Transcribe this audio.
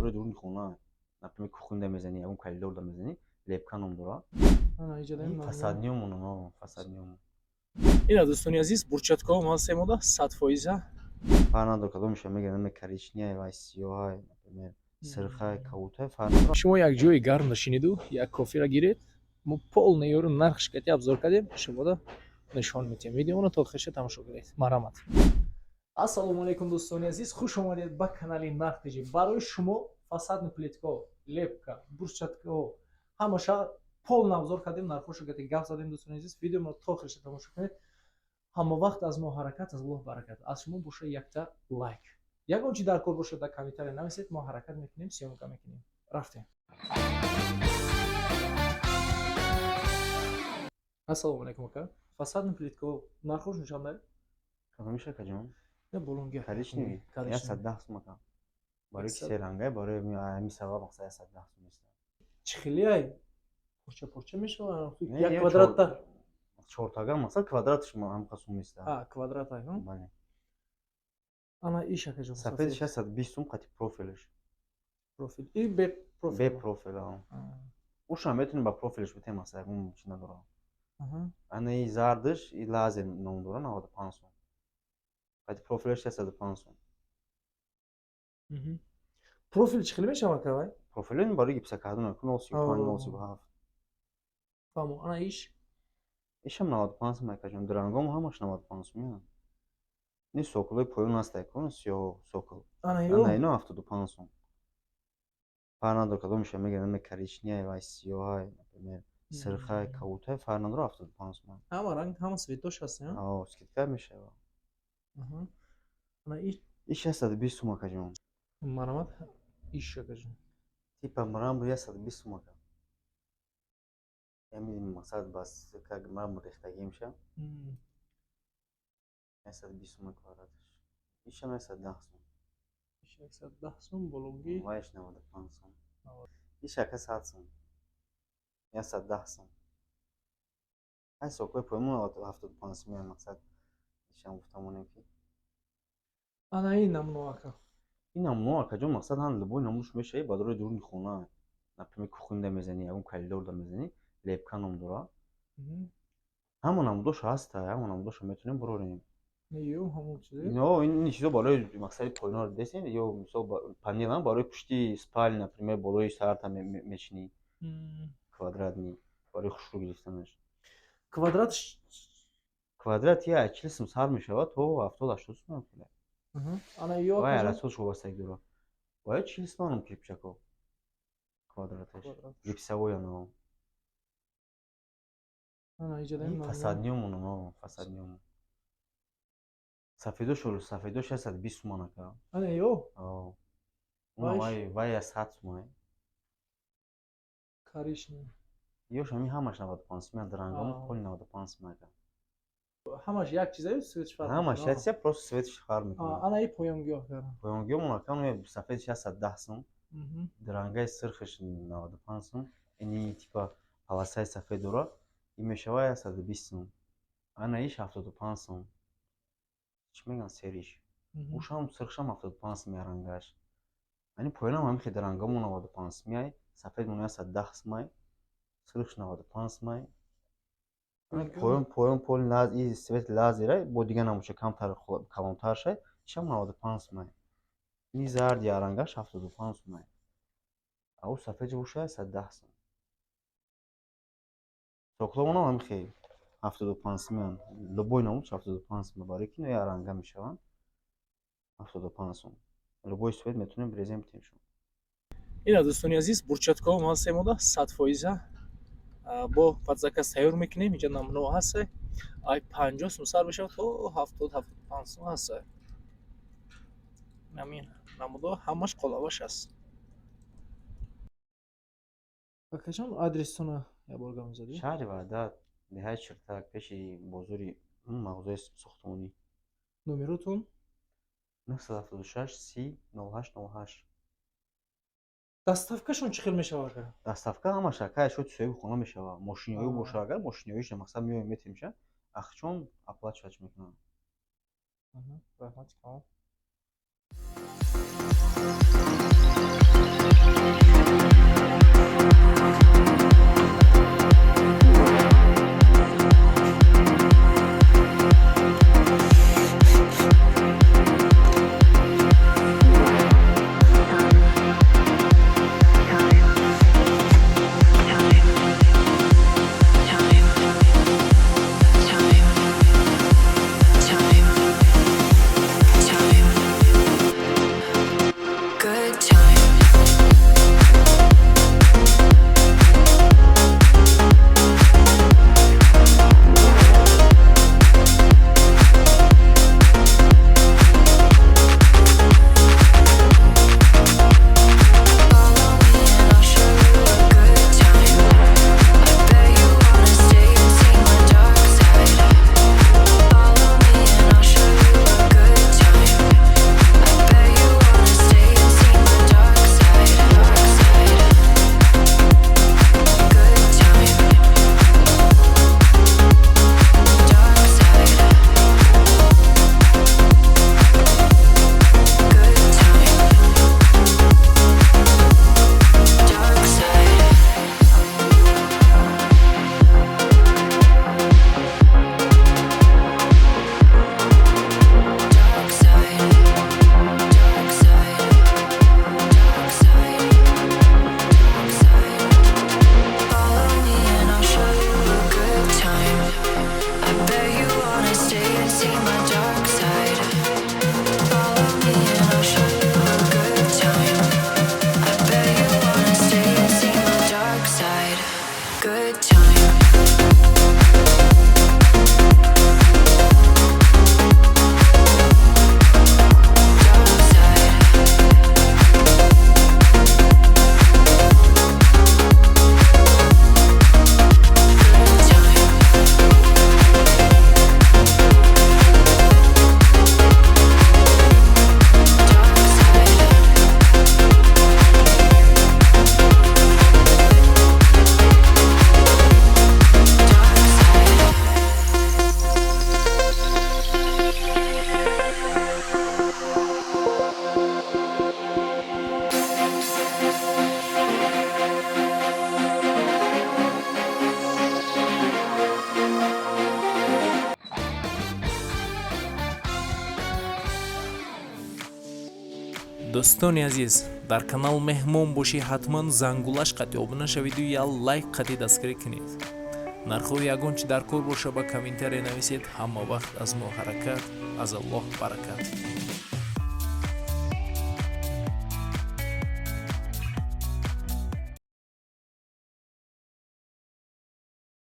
روی دور میخونه например кухонда мезани اون коридор да мезани лепка ном дора фасадниум оно фасадниум ина дӯстони азиз бурчаткаҳо мавсемода 100%. фарнадо кадом меша мегирам коричневая вай сиёҳа например сирхай каута фарнадо шумо як ҷои гарм дошиниду як коферо гиред мо полный ёру нархш кати абзор кардем шумода нишон метем видеоно то охирша тамошо кунед марҳамат. Ассалому алайкум дӯстони азиз, хуш омадед ба канали Нахтиҷи. Барои шумо фасадни плиткаҳо, лепка, бурчаткаҳо ҳамаша полный абзор кардем, нархошо гати гап задем. Дӯстони азиз, видеоро то охирша тамошо кунед. ҳама вақт аз мо ҳаракат, аз Аллоҳ баракат. Аз шумо боша якта лайк. Ягон чиз дар кор бошад дар комментария нависед, мо ҳаракат мекунем, сиёмка мекунем. Рафтем. Ассалому алайкум ака. Фасадни плиткаҳо нархошон чанда? кадомиша каҷон Я болонга. коричневый я 110 сум ака барои ки се рангай барои ами сабаб мақсад 110 сум ист чихилиай порча мешава як квадратта чортага мақсад квадратш ҳамқа сум ист квадрат ай бале ана иша каҷон сафеди 620 сум қати профилш профил и бе профил ушам метунем ба профилш битем мақсад ягон чи надора ана и зардш и лазер ном дора 95 сум қати профилш 605 сум профил чихили мешава кавай профилин барои гипсокардон 035 фаҳмо ана ишам 95 сум акаҷон дрангом ҳамаш 95 сум ни соколои поён ҳастай кун сиёҳ сокол ана ино 75 сум фарнадо кадомиша мегирам коричневая вай сиёҳа например сирхай каута фарнадро 75 сум ҳама ранг ҳама светош ҳаст скидка мешава ана и 620 сум акаҷон марҳамат иша кажон типа марамбу 120 сум ака ямин мақсад бас как марам рехтаги меша 120 сум квадратш иша 110 сум иша 110 сум болонги вайш 95 сум иша 100 сум 110 сум ай сокой поему 75 сум мақсад ишам гуфтамонем ки ана ин намуно ака ин намуно акаҷон мақсад ҳам любой намуш мешаи ба дорои дуруни хона например кухонда мезани ягон коридор да мезани лепка ном дора ҳама намудош ҳаста ҳама намудоша метунем бурорем ин чизо барои мақсади поёнро десен ё мисол панелам барои пушти спални например болои сарта мечини квадратни барои хушрӯ гирифтанаш квадрат я 40 сум сар мешавад то 70-80 сум вай расхудш вобастагӣ дорад вай 40 сум кирпичако квадраташ гипсовой ано фасадниум оно фасадниум сафедош 620 сум ака ана ё вай 100 сум коричневый ёш ами ҳамаш 95 сум дрангом поли 95 сум ака ҳамаш як чизаю светш фарқ ҳамаш яся просто светш фарқ мекунад ана и поёмгоҳ дара поёмгоҳ ака сафеди 610 сум дрангай сирхш 95 сум ини типа полосаи сафед дора ин мешава 120 сум ана иш 75 сум чӣ мегӯянд сериш ушам сирхшам 75 сум рангаш ани поёнам ҳамин ки дрангам 95 сум сафедмон 110 сум сирхш 95 сум поён поли лаз и свет лазера бо дига намуша камтар калонтарша ишам 95 сум ини зарди рангаш 75 сум ау сафеди буша 110 сум сокломонам ҳамин ки 75 сум любой намуд 75 сум барои ки я ранга мешаванд 75 сум любой свет метунем резем тимшо ина дӯстони азиз бурчаткаҳо мавсемода 100% бо подзаказ тайёр мекунем инҷа намуно ҳаст ай 50 сум сар мешавад то 70-75 сум ҳаст намин намудо ҳамаш қолабаш аст акашон адресона я бор гам зади шаҳри ваҳдат деҳаи чиртак пеши бозори мағозаи сохтмонӣ номеротон 976 30 0808 даставкашон чӣ хел мешава ака даставка ҳамаш ака шуд соҳиби хона мешава мошиниёӣ боша агар мошиниёиш мақсад меоем метимша ахчон оплачивач мекунам раҳмати калон дӯстони азиз, дар канал меҳмон бошӣ, ҳатман зангулаш қатӣ обуна шавиду я лайк қатӣ дастгирӣ кунед. нархои ягон чи дар кор боша ба комментария нависед. ҳама вақт аз мо ҳаракат, аз Аллоҳ баракат.